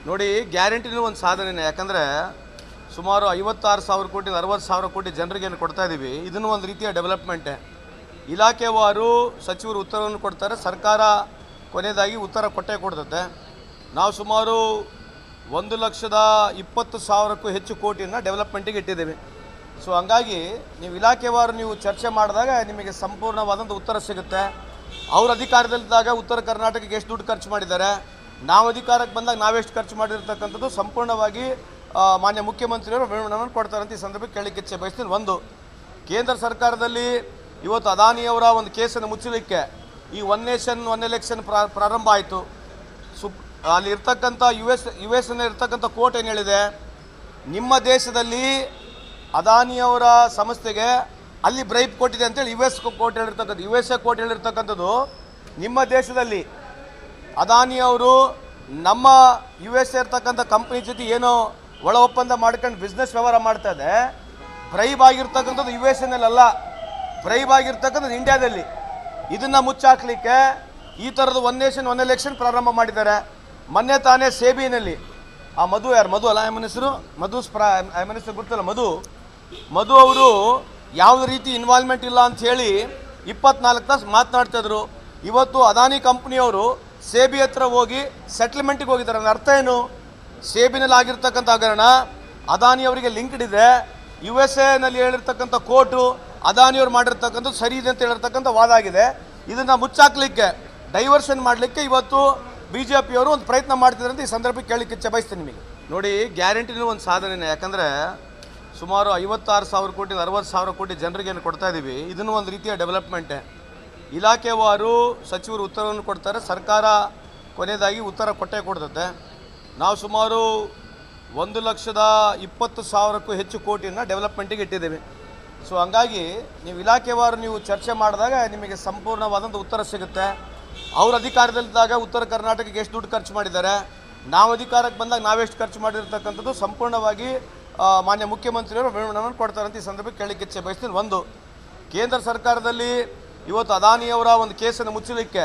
ನೋಡಿ, ಗ್ಯಾರಂಟಿನೂ ಒಂದು ಸಾಧನೆನೇ. ಯಾಕಂದರೆ ಸುಮಾರು 56,000 ಕೋಟಿ 60,000 ಕೋಟಿ ಜನರಿಗೆ ಏನು ಕೊಡ್ತಾ ಇದ್ದೀವಿ, ಇದನ್ನು ಒಂದು ರೀತಿಯ ಡೆವಲಪ್ಮೆಂಟೇ. ಇಲಾಖೆವಾರು ಸಚಿವರು ಉತ್ತರವನ್ನು ಕೊಡ್ತಾರೆ, ಸರ್ಕಾರ ಕೊನೆಯದಾಗಿ ಉತ್ತರ ಕೊಟ್ಟೇ ಕೊಡ್ತದೆ. ನಾವು ಸುಮಾರು 1,20,000ಕ್ಕೂ ಹೆಚ್ಚು ಕೋಟಿಯನ್ನು ಡೆವಲಪ್ಮೆಂಟಿಗೆ ಇಟ್ಟಿದ್ದೇವೆ. ಸೊ ಹಂಗಾಗಿ ನೀವು ಇಲಾಖೆವಾರು ನೀವು ಚರ್ಚೆ ಮಾಡಿದಾಗ ನಿಮಗೆ ಸಂಪೂರ್ಣವಾದಂಥ ಉತ್ತರ ಸಿಗುತ್ತೆ. ಅವ್ರ ಅಧಿಕಾರದಲ್ಲಿದ್ದಾಗ ಉತ್ತರ ಕರ್ನಾಟಕಕ್ಕೆ ಎಷ್ಟು ದುಡ್ಡು ಖರ್ಚು ಮಾಡಿದ್ದಾರೆ, ನಾವು ಅಧಿಕಾರಕ್ಕೆ ಬಂದಾಗ ನಾವೆಷ್ಟು ಖರ್ಚು ಮಾಡಿರ್ತಕ್ಕಂಥದ್ದು ಸಂಪೂರ್ಣವಾಗಿ ಮಾನ್ಯ ಮುಖ್ಯಮಂತ್ರಿಯವರು ವಿವರಣೆಯನ್ನು ಕೊಡ್ತಾರೆ ಅಂತ ಈ ಸಂದರ್ಭಕ್ಕೆ ಕೇಳಲಿಕ್ಕೆ ಇಚ್ಛೆ ಬಯಸ್ತೀನಿ. ಒಂದು, ಕೇಂದ್ರ ಸರ್ಕಾರದಲ್ಲಿ ಇವತ್ತು ಅದಾನಿಯವರ ಒಂದು ಕೇಸನ್ನು ಮುಚ್ಚಲಿಕ್ಕೆ ಈ ಒನ್ ನೇಷನ್ ಒನ್ ಎಲೆಕ್ಷನ್ ಪ್ರಾರಂಭ ಆಯಿತು. ಅಲ್ಲಿ ಇರ್ತಕ್ಕಂಥ ಯು ಎಸ್ ಇರ್ತಕ್ಕಂಥ ಕೋರ್ಟ್ ಏನು ಹೇಳಿದೆ, ನಿಮ್ಮ ದೇಶದಲ್ಲಿ ಅದಾನಿಯವರ ಸಂಸ್ಥೆಗೆ ಅಲ್ಲಿ ಬ್ರೈಬ್ ಕೊಟ್ಟಿದೆ ಅಂತೇಳಿ ಯು ಎಸ್ ಎ ಕೋರ್ಟ್ ಹೇಳಿರ್ತಕ್ಕಂಥದ್ದು. ನಿಮ್ಮ ದೇಶದಲ್ಲಿ ಅದಾನಿಯವರು ನಮ್ಮ ಯು ಎಸ್ ಇರ್ತಕ್ಕಂಥ ಕಂಪ್ನಿ ಜೊತೆ ಏನೋ ಒಳ ಒಪ್ಪಂದ ಮಾಡ್ಕೊಂಡು ಬಿಸ್ನೆಸ್ ವ್ಯವಹಾರ ಮಾಡ್ತಾ ಇದೆ. ಬ್ರೈಬ್ ಆಗಿರ್ತಕ್ಕಂಥದ್ದು ಯು ಎಸ್ ಎನ್ನಲ್ಲ, ಬ್ರೈಬ್ ಆಗಿರ್ತಕ್ಕಂಥದ್ದು ಇಂಡಿಯಾದಲ್ಲಿ. ಇದನ್ನು ಮುಚ್ಚಾಕ್ಲಿಕ್ಕೆ ಈ ಥರದ ಒನ್ ನೇಷನ್ ಒನ್ ಎಲೆಕ್ಷನ್ ಪ್ರಾರಂಭ ಮಾಡಿದ್ದಾರೆ. ಮೊನ್ನೆ ತಾನೇ ಸೇಬಿನಲ್ಲಿ ಆ ಮಧು ಅಲ್ಲ ಎಮ್ ಹೆಸರು ಗೊತ್ತಲ್ಲ, ಮಧು ಅವರು ಯಾವುದೇ ರೀತಿ ಇನ್ವಾಲ್ವ್ಮೆಂಟ್ ಇಲ್ಲ ಅಂತ ಹೇಳಿ 24 ತಾಸು ಮಾತನಾಡ್ತಿದ್ರು. ಇವತ್ತು ಅದಾನಿ ಕಂಪ್ನಿಯವರು ಸೇಬಿ ಹತ್ರ ಹೋಗಿ ಸೆಟ್ಲ್ಮೆಂಟಿಗೆ ಹೋಗಿದ್ದಾರೆ. ನನ್ನ ಅರ್ಥ ಏನು, ಸೇಬಿನಲ್ಲಿ ಆಗಿರ್ತಕ್ಕಂಥ ಹಗರಣ ಅದಾನಿಯವರಿಗೆ ಲಿಂಕ್ಡ್ ಇದೆ. ಯು ಎಸ್ ಎನಲ್ಲಿ ಹೇಳಿರ್ತಕ್ಕಂಥ ಕೋರ್ಟು ಅದಾನಿಯವರು ಮಾಡಿರ್ತಕ್ಕಂಥದ್ದು ಸರಿ ಇದೆ ಅಂತ ಹೇಳಿರ್ತಕ್ಕಂಥ ವಾದ ಆಗಿದೆ. ಇದನ್ನು ಮುಚ್ಚಾಕ್ಲಿಕ್ಕೆ ಡೈವರ್ಷನ್ ಮಾಡಲಿಕ್ಕೆ ಇವತ್ತು BJPಯವರು ಒಂದು ಪ್ರಯತ್ನ ಮಾಡ್ತಿದ್ದಾರೆ ಅಂತ ಈ ಸಂದರ್ಭಕ್ಕೆ ಕೇಳಲಿಕ್ಕೆ ಇಚ್ಛೆ ಬಯಸ್ತೀನಿ ನಿಮಗೆ. ನೋಡಿ, ಗ್ಯಾರಂಟಿನೂ ಒಂದು ಸಾಧನೆನೇ. ಯಾಕಂದರೆ ಸುಮಾರು 56,000 ಕೋಟಿ 60,000 ಕೋಟಿ ಜನರಿಗೆ ಏನು ಕೊಡ್ತಾ ಇದ್ದೀವಿ, ಇದನ್ನು ಒಂದು ರೀತಿಯ ಡೆವಲಪ್ಮೆಂಟೇ. ಇಲಾಖೆವಾರು ಸಚಿವರು ಉತ್ತರವನ್ನು ಕೊಡ್ತಾರೆ, ಸರ್ಕಾರ ಕೊನೆಯದಾಗಿ ಉತ್ತರ ಕೊಟ್ಟೇ ಕೊಡ್ತದೆ. ನಾವು ಸುಮಾರು 1,20,000ಕ್ಕೂ ಹೆಚ್ಚು ಕೋಟಿಯನ್ನು ಡೆವಲಪ್ಮೆಂಟಿಗೆ ಇಟ್ಟಿದ್ದೇವೆ. ಸೊ ಹಂಗಾಗಿ ನೀವು ಇಲಾಖೆವಾರು ನೀವು ಚರ್ಚೆ ಮಾಡಿದಾಗ ನಿಮಗೆ ಸಂಪೂರ್ಣವಾದಂಥ ಉತ್ತರ ಸಿಗುತ್ತೆ. ಅವ್ರ ಅಧಿಕಾರದಲ್ಲಿದ್ದಾಗ ಉತ್ತರ ಕರ್ನಾಟಕಕ್ಕೆ ಎಷ್ಟು ದುಡ್ಡು ಖರ್ಚು ಮಾಡಿದ್ದಾರೆ, ನಾವು ಅಧಿಕಾರಕ್ಕೆ ಬಂದಾಗ ನಾವೆಷ್ಟು ಖರ್ಚು ಮಾಡಿರ್ತಕ್ಕಂಥದ್ದು ಸಂಪೂರ್ಣವಾಗಿ ಮಾನ್ಯ ಮುಖ್ಯಮಂತ್ರಿಯವರು ವಿವರಣೆಯನ್ನು ಕೊಡ್ತಾರೆ ಅಂತ ಈ ಸಂದರ್ಭಕ್ಕೆ ಕೇಳಲಿಕ್ಕೆ ಇಚ್ಛೆ ಬಯಸ್ತೀನಿ. ಒಂದು, ಕೇಂದ್ರ ಸರ್ಕಾರದಲ್ಲಿ ಇವತ್ತು ಅದಾನಿಯವರ ಒಂದು ಕೇಸನ್ನು ಮುಚ್ಚಲಿಕ್ಕೆ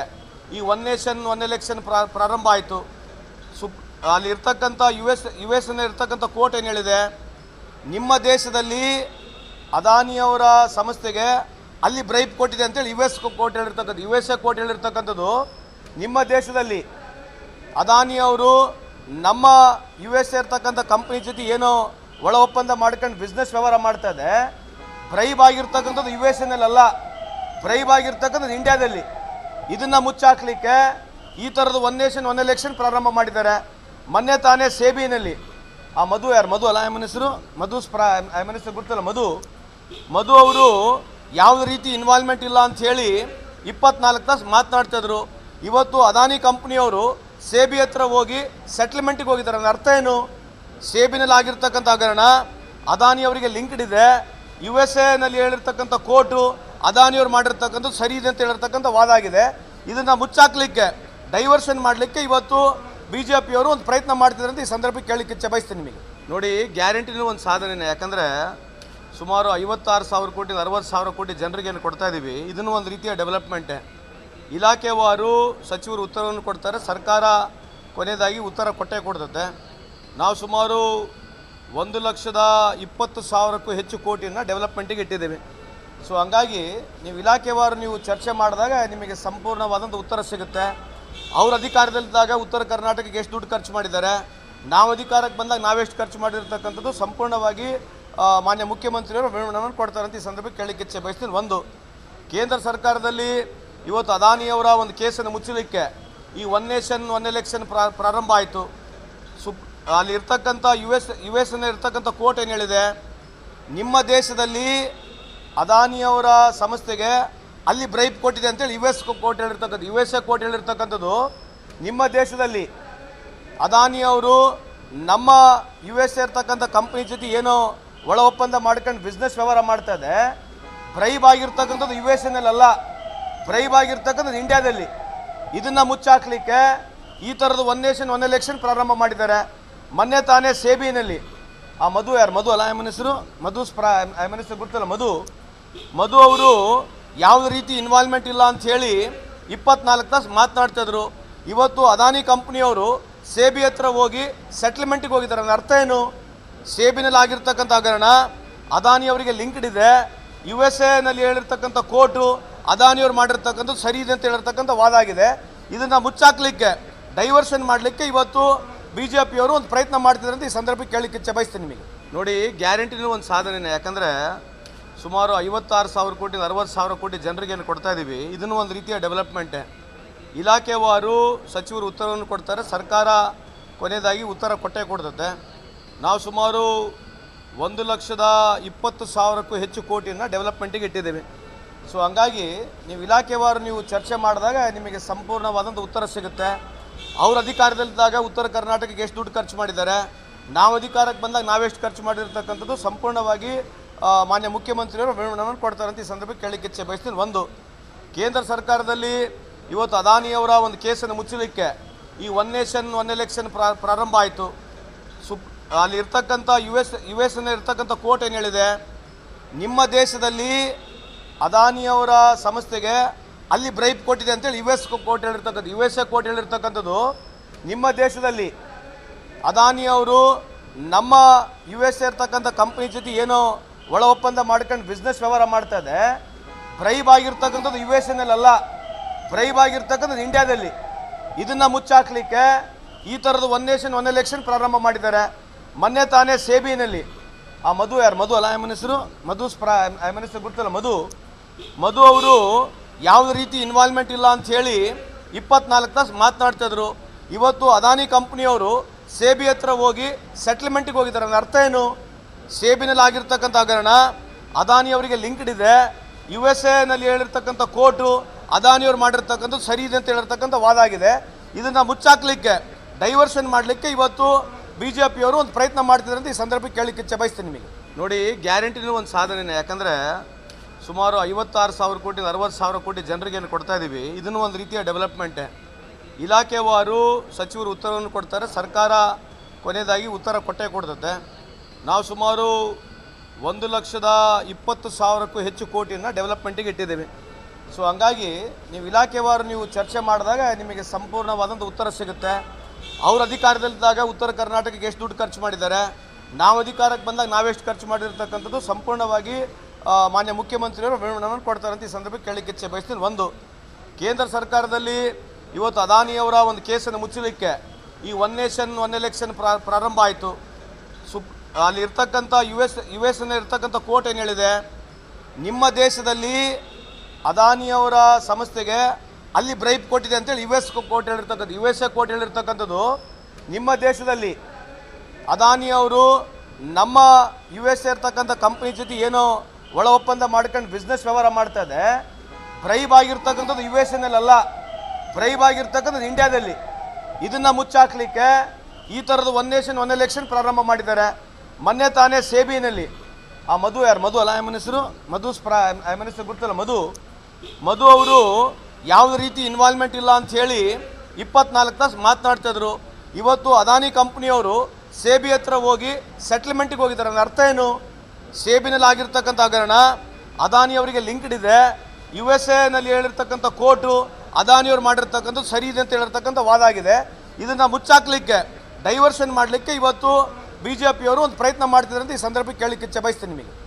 ಈ ಒನ್ ನೇಷನ್ ಒನ್ ಎಲೆಕ್ಷನ್ ಪ್ರಾರಂಭ ಆಯಿತು. ಅಲ್ಲಿ ಇರ್ತಕ್ಕಂಥ ಯು ಎಸ್ ಇರ್ತಕ್ಕಂಥ ಕೋರ್ಟ್ ಏನು ಹೇಳಿದೆ, ನಿಮ್ಮ ದೇಶದಲ್ಲಿ ಅದಾನಿಯವರ ಸಂಸ್ಥೆಗೆ ಅಲ್ಲಿ ಬ್ರೈಬ್ ಕೊಟ್ಟಿದೆ ಅಂತೇಳಿ ಯು ಎಸ್ ಎ ಕೋರ್ಟ್ ಹೇಳಿರ್ತಕ್ಕಂಥದ್ದು. ನಿಮ್ಮ ದೇಶದಲ್ಲಿ ಅದಾನಿಯವರು ನಮ್ಮ ಯು ಎಸ್ ಇರ್ತಕ್ಕಂಥ ಕಂಪ್ನಿ ಜೊತೆ ಏನೋ ಒಳ ಒಪ್ಪಂದ ಮಾಡ್ಕೊಂಡು ಬಿಸ್ನೆಸ್ ವ್ಯವಹಾರ ಮಾಡ್ತಾ ಇದೆ. ಬ್ರೈಬ್ ಆಗಿರ್ತಕ್ಕಂಥದ್ದು ಯು ಎಸ್ ಎನ್ನಲ್ಲ, ಬ್ರೈಬ್ ಆಗಿರ್ತಕ್ಕಂಥದ್ದು ಇಂಡಿಯಾದಲ್ಲಿ. ಇದನ್ನು ಮುಚ್ಚಾಕ್ಲಿಕ್ಕೆ ಈ ಥರದ ಒನ್ ನೇಷನ್ ಒನ್ ಎಲೆಕ್ಷನ್ ಪ್ರಾರಂಭ ಮಾಡಿದ್ದಾರೆ. ಮೊನ್ನೆ ತಾನೇ ಸೇಬಿನಲ್ಲಿ ಆ ಮಧು ಅಲ್ಲ ಎಮ್ ಹೆಸರು ಗೊತ್ತಲ್ಲ, ಮಧು ಅವರು ಯಾವುದೇ ರೀತಿ ಇನ್ವಾಲ್ವ್ಮೆಂಟ್ ಇಲ್ಲ ಅಂತ ಹೇಳಿ 24 ತಾಸು ಮಾತನಾಡ್ತಿದ್ರು. ಇವತ್ತು ಅದಾನಿ ಕಂಪ್ನಿಯವರು ಸೇಬಿ ಹತ್ರ ಹೋಗಿ ಸೆಟ್ಲ್ಮೆಂಟಿಗೆ ಹೋಗಿದ್ದಾರೆ. ನನ್ನ ಅರ್ಥ ಏನು, ಸೇಬಿನಲ್ಲಿ ಆಗಿರ್ತಕ್ಕಂಥ ಹಗರಣ ಅದಾನಿಯವರಿಗೆ ಲಿಂಕ್ಡ್ ಇದೆ. ಯು ಎಸ್ ಎನಲ್ಲಿ ಹೇಳಿರ್ತಕ್ಕಂಥ ಕೋರ್ಟು ಅದಾನಿಯವರು ಮಾಡಿರ್ತಕ್ಕಂಥದ್ದು ಸರಿ ಇದೆ ಅಂತ ಹೇಳಿರ್ತಕ್ಕಂಥ ವಾದ ಆಗಿದೆ. ಇದನ್ನು ಮುಚ್ಚಾಕ್ಲಿಕ್ಕೆ ಡೈವರ್ಷನ್ ಮಾಡಲಿಕ್ಕೆ ಇವತ್ತು BJPಯವರು ಒಂದು ಪ್ರಯತ್ನ ಮಾಡ್ತಿದ್ದಾರೆ ಅಂತ ಈ ಸಂದರ್ಭಕ್ಕೆ ಕೇಳಲಿಕ್ಕೆ ಇಚ್ಛೆ ಬಯಸ್ತೀನಿ ನಿಮಗೆ. ನೋಡಿ, ಗ್ಯಾರಂಟಿನೂ ಒಂದು ಸಾಧನೆನೇ. ಯಾಕಂದರೆ ಸುಮಾರು 56,000 ಕೋಟಿ 60,000 ಕೋಟಿ ಜನರಿಗೆ ಏನು ಕೊಡ್ತಾ ಇದ್ದೀವಿ, ಇದನ್ನು ಒಂದು ರೀತಿಯ ಡೆವಲಪ್ಮೆಂಟೇ. ಇಲಾಖೆವಾರು ಸಚಿವರು ಉತ್ತರವನ್ನು ಕೊಡ್ತಾರೆ, ಸರ್ಕಾರ ಕೊನೆಯದಾಗಿ ಉತ್ತರ ಕೊಟ್ಟೇ ಕೊಡ್ತದೆ. ನಾವು ಸುಮಾರು 1,20,000ಕ್ಕೂ ಹೆಚ್ಚು ಕೋಟಿಯನ್ನು ಡೆವಲಪ್ಮೆಂಟಿಗೆ ಇಟ್ಟಿದ್ದೇವೆ. ಸೊ ಹಂಗಾಗಿ ನೀವು ಇಲಾಖೆವಾರು ನೀವು ಚರ್ಚೆ ಮಾಡಿದಾಗ ನಿಮಗೆ ಸಂಪೂರ್ಣವಾದಂಥ ಉತ್ತರ ಸಿಗುತ್ತೆ. ಅವ್ರ ಅಧಿಕಾರದಲ್ಲಿದ್ದಾಗ ಉತ್ತರ ಕರ್ನಾಟಕಕ್ಕೆ ಎಷ್ಟು ದುಡ್ಡು ಖರ್ಚು ಮಾಡಿದ್ದಾರೆ, ನಾವು ಅಧಿಕಾರಕ್ಕೆ ಬಂದಾಗ ನಾವೆಷ್ಟು ಖರ್ಚು ಮಾಡಿರ್ತಕ್ಕಂಥದ್ದು ಸಂಪೂರ್ಣವಾಗಿ ಮಾನ್ಯ ಮುಖ್ಯಮಂತ್ರಿಯವರು ವಿವರಣೆಯನ್ನು ಕೊಡ್ತಾರೆ ಅಂತ ಈ ಸಂದರ್ಭಕ್ಕೆ ಕೇಳಲಿಕ್ಕೆ ಇಚ್ಛೆ ಬಯಸ್ತೀನಿ. ಒಂದು, ಕೇಂದ್ರ ಸರ್ಕಾರದಲ್ಲಿ ಇವತ್ತು ಅದಾನಿಯವರ ಒಂದು ಕೇಸನ್ನು ಮುಚ್ಚಲಿಕ್ಕೆ ಈ ಒನ್ ನೇಷನ್ ಒನ್ ಎಲೆಕ್ಷನ್ ಪ್ರಾರಂಭ ಆಯಿತು. ಅಲ್ಲಿ ಇರ್ತಕ್ಕಂಥ ಯು ಎಸ್ ಇರ್ತಕ್ಕಂಥ ಕೋರ್ಟ್ ಏನು ಹೇಳಿದೆ, ನಿಮ್ಮ ದೇಶದಲ್ಲಿ ಅದಾನಿಯವರ ಸಂಸ್ಥೆಗೆ ಅಲ್ಲಿ ಬ್ರೈಬ್ ಕೊಟ್ಟಿದೆ ಅಂತೇಳಿ ಯು ಎಸ್ ಎ ಕೋರ್ಟ್ ಹೇಳಿರ್ತಕ್ಕಂಥದ್ದು. ನಿಮ್ಮ ದೇಶದಲ್ಲಿ ಅದಾನಿಯವರು ನಮ್ಮ ಯು ಎಸ್ ಇರ್ತಕ್ಕಂಥ ಕಂಪ್ನಿ ಜೊತೆ ಏನೋ ಒಳ ಒಪ್ಪಂದ ಮಾಡ್ಕೊಂಡು ಬಿಸ್ನೆಸ್ ವ್ಯವಹಾರ ಮಾಡ್ತಾ ಇದೆ. ಬ್ರೈಬ್ ಆಗಿರ್ತಕ್ಕಂಥದ್ದು ಯು ಎಸ್ ಎನ್ನಲ್ಲ, ಬ್ರೈಬ್ ಆಗಿರ್ತಕ್ಕಂಥದ್ದು ಇಂಡಿಯಾದಲ್ಲಿ. ಇದನ್ನು ಮುಚ್ಚಾಕ್ಲಿಕ್ಕೆ ಈ ಥರದ ಒನ್ ನೇಷನ್ ಒನ್ ಎಲೆಕ್ಷನ್ ಪ್ರಾರಂಭ ಮಾಡಿದ್ದಾರೆ. ಮೊನ್ನೆ ತಾನೇ ಸೇಬಿನಲ್ಲಿ ಆ ಮಧು ಅಲ್ಲ ಎಮ್ ಹೆಸರು ಗೊತ್ತಲ್ಲ, ಮಧು ಅವರು ಯಾವುದೇ ರೀತಿ ಇನ್ವಾಲ್ವ್ಮೆಂಟ್ ಇಲ್ಲ ಅಂತ ಹೇಳಿ 24 ತಾಸು ಮಾತನಾಡ್ತಿದ್ರು. ಇವತ್ತು ಅದಾನಿ ಕಂಪ್ನಿಯವರು ಸೇಬಿ ಹತ್ರ ಹೋಗಿ ಸೆಟ್ಲ್ಮೆಂಟಿಗೆ ಹೋಗಿದ್ದಾರೆ. ನನ್ನ ಅರ್ಥ ಏನು? ಸೇಬಿನಲ್ಲಿ ಆಗಿರ್ತಕ್ಕಂಥ ಹಗರಣ ಅದಾನಿಯವರಿಗೆ ಲಿಂಕ್ಡ್ ಇದೆ. USA ಹೇಳಿರ್ತಕ್ಕಂಥ ಕೋರ್ಟು ಅದಾನಿಯವರು ಮಾಡಿರ್ತಕ್ಕಂಥದ್ದು ಸರಿ ಇದೆ ಅಂತ ಹೇಳಿರ್ತಕ್ಕಂಥ ವಾದ ಆಗಿದೆ. ಇದನ್ನು ಮುಚ್ಚಾಕ್ಲಿಕ್ಕೆ, ಡೈವರ್ಷನ್ ಮಾಡಲಿಕ್ಕೆ ಇವತ್ತು BJPಯವರು ಒಂದು ಪ್ರಯತ್ನ ಮಾಡ್ತಿದ್ದಾರೆ ಅಂತ ಈ ಸಂದರ್ಭಕ್ಕೆ ಕೇಳಲಿಕ್ಕೆ ಇಚ್ಛೆ ಬಯಸ್ತೀನಿ ನಿಮಗೆ. ನೋಡಿ, ಗ್ಯಾರಂಟಿನೂ ಒಂದು ಸಾಧನೆನೇ. ಯಾಕಂದರೆ ಸುಮಾರು 56,000 ಕೋಟಿ 60,000 ಕೋಟಿ ಜನರಿಗೆ ಏನು ಕೊಡ್ತಾ ಇದ್ದೀವಿ, ಇದನ್ನು ಒಂದು ರೀತಿಯ ಡೆವಲಪ್ಮೆಂಟೇ. ಇಲಾಖೆವಾರು ಸಚಿವರು ಉತ್ತರವನ್ನು ಕೊಡ್ತಾರೆ, ಸರ್ಕಾರ ಕೊನೆಯದಾಗಿ ಉತ್ತರ ಕೊಟ್ಟೇ ಕೊಡ್ತದೆ. ನಾವು ಸುಮಾರು 1,20,000ಕ್ಕೂ ಹೆಚ್ಚು ಕೋಟಿಯನ್ನು ಡೆವಲಪ್ಮೆಂಟಿಗೆ ಇಟ್ಟಿದ್ದೇವೆ. ಸೊ ಹಂಗಾಗಿ ನೀವು ಇಲಾಖೆವಾರು ನೀವು ಚರ್ಚೆ ಮಾಡಿದಾಗ ನಿಮಗೆ ಸಂಪೂರ್ಣವಾದಂಥ ಉತ್ತರ ಸಿಗುತ್ತೆ. ಅವ್ರ ಅಧಿಕಾರದಲ್ಲಿದ್ದಾಗ ಉತ್ತರ ಕರ್ನಾಟಕಕ್ಕೆ ಎಷ್ಟು ದುಡ್ಡು ಖರ್ಚು ಮಾಡಿದ್ದಾರೆ, ನಾವು ಅಧಿಕಾರಕ್ಕೆ ಬಂದಾಗ ನಾವೆಷ್ಟು ಖರ್ಚು ಮಾಡಿರ್ತಕ್ಕಂಥದ್ದು ಸಂಪೂರ್ಣವಾಗಿ ಮಾನ್ಯ ಮುಖ್ಯಮಂತ್ರಿಯವರು ವಿವರಣೆಯನ್ನು ಕೊಡ್ತಾರೆ ಅಂತ ಈ ಸಂದರ್ಭಕ್ಕೆ ಕೇಳಲಿಕ್ಕೆ ಇಚ್ಛೆ ಬಯಸ್ತೀನಿ. ಒಂದು, ಕೇಂದ್ರ ಸರ್ಕಾರದಲ್ಲಿ ಇವತ್ತು ಅದಾನಿಯವರ ಒಂದು ಕೇಸನ್ನು ಮುಚ್ಚಲಿಕ್ಕೆ ಈ ಒನ್ ನೇಷನ್ ಒನ್ ಎಲೆಕ್ಷನ್ ಪ್ರಾರಂಭ ಆಯಿತು. ಅಲ್ಲಿ ಇರ್ತಕ್ಕಂಥ US ಇರ್ತಕ್ಕಂಥ ಕೋರ್ಟ್ ಏನು ಹೇಳಿದೆ, ನಿಮ್ಮ ದೇಶದಲ್ಲಿ ಅದಾನಿಯವರ ಸಂಸ್ಥೆಗೆ ಅಲ್ಲಿ ಬ್ರೈಬ್ ಕೊಟ್ಟಿದೆ ಅಂತೇಳಿ USA ಕೋರ್ಟ್ ಹೇಳಿರ್ತಕ್ಕಂಥದ್ದು. ನಿಮ್ಮ ದೇಶದಲ್ಲಿ ಅದಾನಿಯವರು ನಮ್ಮ USA ಇರ್ತಕ್ಕಂಥ ಕಂಪ್ನಿ ಜೊತೆ ಏನೋ ಒಳ ಒಪ್ಪಂದ ಮಾಡ್ಕೊಂಡು ಬಿಸ್ನೆಸ್ ವ್ಯವಹಾರ ಮಾಡ್ತಾ ಇದೆ. ಬ್ರೈಬ್ ಆಗಿರ್ತಕ್ಕಂಥದ್ದು USA ಬ್ರೈಬ್ ಆಗಿರ್ತಕ್ಕಂಥದ್ದು ಇಂಡಿಯಾದಲ್ಲಿ. ಇದನ್ನು ಮುಚ್ಚಾಕ್ಲಿಕ್ಕೆ ಈ ಥರದ್ದು ಒನ್ ನೇಷನ್ ಒನ್ ಎಲೆಕ್ಷನ್ ಪ್ರಾರಂಭ ಮಾಡಿದ್ದಾರೆ. ಮೊನ್ನೆ ತಾನೇ ಸೇಬಿನಲ್ಲಿ ಆ ಮಧು ಅಲ್ಲ ಎಮ್ ಹೆಸರು ಗೊತ್ತಲ್ಲ, ಮಧು ಅವರು ಯಾವುದೇ ರೀತಿ ಇನ್ವಾಲ್ವ್ಮೆಂಟ್ ಇಲ್ಲ ಅಂತ ಹೇಳಿ 24 ತಾಸು ಮಾತನಾಡ್ತಿದ್ರು. ಇವತ್ತು ಅದಾನಿ ಕಂಪ್ನಿಯವರು ಸೇಬಿ ಹತ್ರ ಹೋಗಿ ಸೆಟ್ಲ್ಮೆಂಟಿಗೆ ಹೋಗಿದ್ದಾರೆ. ನನ್ನ ಅರ್ಥ ಏನು? ಸೇಬಿನಲ್ಲಿ ಆಗಿರ್ತಕ್ಕಂಥ ಹಗರಣ ಅದಾನಿಯವರಿಗೆ ಲಿಂಕ್ಡ್ ಇದೆ. USA ಹೇಳಿರ್ತಕ್ಕಂಥ ಕೋರ್ಟು ಅದಾನಿಯವರು ಮಾಡಿರ್ತಕ್ಕಂಥದ್ದು ಸರಿ ಇದೆ ಅಂತ ಹೇಳಿರ್ತಕ್ಕಂಥ ವಾದ ಆಗಿದೆ. ಇದನ್ನು ಮುಚ್ಚಾಕ್ಲಿಕ್ಕೆ, ಡೈವರ್ಷನ್ ಮಾಡಲಿಕ್ಕೆ ಇವತ್ತು BJPಯವರು ಒಂದು ಪ್ರಯತ್ನ ಮಾಡ್ತಿದ್ದಾರೆ ಅಂತ ಈ ಸಂದರ್ಭಕ್ಕೆ ಕೇಳಲಿಕ್ಕೆ ಇಚ್ಛೆ ಬಯಸ್ತೀನಿ ನಿಮಗೆ. ನೋಡಿ, ಗ್ಯಾರಂಟಿನೂ ಒಂದು ಸಾಧನೆನೇ. ಯಾಕಂದರೆ ಸುಮಾರು 56,000 ಕೋಟಿ 60,000 ಕೋಟಿ ಜನರಿಗೆ ಏನು ಕೊಡ್ತಾ ಇದ್ದೀವಿ, ಇದನ್ನು ಒಂದು ರೀತಿಯ ಡೆವಲಪ್ಮೆಂಟೇ. ಇಲಾಖೆವಾರು ಸಚಿವರು ಉತ್ತರವನ್ನು ಕೊಡ್ತಾರೆ, ಸರ್ಕಾರ ಕೊನೆಯದಾಗಿ ಉತ್ತರ ಕೊಟ್ಟೇ ಕೊಡ್ತದೆ. ನಾವು ಸುಮಾರು 1,20,000ಕ್ಕೂ ಹೆಚ್ಚು ಕೋಟಿಯನ್ನು ಡೆವಲಪ್ಮೆಂಟಿಗೆ ಇಟ್ಟಿದ್ದೇವೆ. ಸೊ ಹಂಗಾಗಿ ನೀವು ಇಲಾಖೆವಾರು ನೀವು ಚರ್ಚೆ ಮಾಡಿದಾಗ ನಿಮಗೆ ಸಂಪೂರ್ಣವಾದಂಥ ಉತ್ತರ ಸಿಗುತ್ತೆ. ಅವ್ರ ಅಧಿಕಾರದಲ್ಲಿದ್ದಾಗ ಉತ್ತರ ಕರ್ನಾಟಕಕ್ಕೆ ಎಷ್ಟು ದುಡ್ಡು ಖರ್ಚು ಮಾಡಿದ್ದಾರೆ, ನಾವು ಅಧಿಕಾರಕ್ಕೆ ಬಂದಾಗ ನಾವೆಷ್ಟು ಖರ್ಚು ಮಾಡಿರ್ತಕ್ಕಂಥದ್ದು ಸಂಪೂರ್ಣವಾಗಿ ಮಾನ್ಯ ಮುಖ್ಯಮಂತ್ರಿಯವರು ವಿವರಣೆಯನ್ನು ಕೊಡ್ತಾರೆ ಅಂತ ಈ ಸಂದರ್ಭಕ್ಕೆ ಕೇಳಲಿಕ್ಕೆ ಇಚ್ಛೆ ಬಯಸ್ತೀನಿ. ಒಂದು, ಕೇಂದ್ರ ಸರ್ಕಾರದಲ್ಲಿ ಇವತ್ತು ಅದಾನಿಯವರ ಒಂದು ಕೇಸನ್ನು ಮುಚ್ಚಲಿಕ್ಕೆ ಈ ಒನ್ ನೇಷನ್ ಒನ್ ಎಲೆಕ್ಷನ್ ಪ್ರಾರಂಭ ಆಯಿತು. ಅಲ್ಲಿ ಇರ್ತಕ್ಕಂಥ US ಇರ್ತಕ್ಕಂಥ ಕೋರ್ಟ್ ಏನು ಹೇಳಿದೆ, ನಿಮ್ಮ ದೇಶದಲ್ಲಿ ಅದಾನಿಯವರ ಸಂಸ್ಥೆಗೆ ಅಲ್ಲಿ ಬ್ರೈಬ್ ಕೊಟ್ಟಿದೆ ಅಂತೇಳಿ USA ಕೋರ್ಟ್ ಹೇಳಿರ್ತಕ್ಕಂಥದ್ದು. ನಿಮ್ಮ ದೇಶದಲ್ಲಿ ಅದಾನಿಯವರು ನಮ್ಮ USA ಇರ್ತಕ್ಕಂಥ ಕಂಪ್ನಿ ಜೊತೆ ಏನೋ ಒಳ ಒಪ್ಪಂದ ಮಾಡ್ಕೊಂಡು ಬಿಸ್ನೆಸ್ ವ್ಯವಹಾರ ಮಾಡ್ತಾ ಇದೆ. ಬ್ರೈಬ್ ಆಗಿರ್ತಕ್ಕಂಥದ್ದು US ಬ್ರೈಬ್ ಆಗಿರ್ತಕ್ಕಂಥದ್ದು ಇಂಡಿಯಾದಲ್ಲಿ. ಇದನ್ನು ಮುಚ್ಚಾಕ್ಲಿಕ್ಕೆ ಈ ಥರದ್ದು ಒನ್ ನೇಷನ್ ಒನ್ ಎಲೆಕ್ಷನ್ ಪ್ರಾರಂಭ ಮಾಡಿದ್ದಾರೆ. ಮೊನ್ನೆ ತಾನೇ ಸೇಬಿನಲ್ಲಿ ಆ ಮಧು ಅಲ್ಲ ಎಮ್ ಹೆಸರು ಗೊತ್ತಲ್ಲ, ಮಧು ಅವರು ಯಾವುದೇ ರೀತಿ ಇನ್ವಾಲ್ವ್ಮೆಂಟ್ ಇಲ್ಲ ಅಂತ ಹೇಳಿ 24 ತಾಸು ಮಾತನಾಡ್ತಿದ್ರು. ಇವತ್ತು ಅದಾನಿ ಕಂಪ್ನಿಯವರು ಸೇಬಿ ಹತ್ರ ಹೋಗಿ ಸೆಟ್ಲ್ಮೆಂಟಿಗೆ ಹೋಗಿದ್ದಾರೆ. ನನ್ನ ಅರ್ಥ ಏನು? ಸೇಬಿನಲ್ಲಿ ಆಗಿರ್ತಕ್ಕಂಥ ಹಗರಣ ಅದಾನಿಯವರಿಗೆ ಲಿಂಕ್ಡ್ ಇದೆ. USA ಹೇಳಿರ್ತಕ್ಕಂಥ ಕೋರ್ಟು ಅದಾನಿಯವರು ಮಾಡಿರ್ತಕ್ಕಂಥದ್ದು ಸರಿ ಇದೆ ಅಂತ ಹೇಳಿರ್ತಕ್ಕಂಥ ವಾದ ಆಗಿದೆ. ಇದನ್ನು ಮುಚ್ಚಾಕ್ಲಿಕ್ಕೆ, ಡೈವರ್ಷನ್ ಮಾಡಲಿಕ್ಕೆ ಇವತ್ತು BJPಯವರು ಒಂದು ಪ್ರಯತ್ನ ಮಾಡ್ತಿದ್ದಾರೆ ಅಂತ ಈ ಸಂದರ್ಭಕ್ಕೆ ಕೇಳಲಿಕ್ಕೆ ಇಚ್ಛೆ ಬಯಸ್ತೀನಿ ನಿಮಗೆ.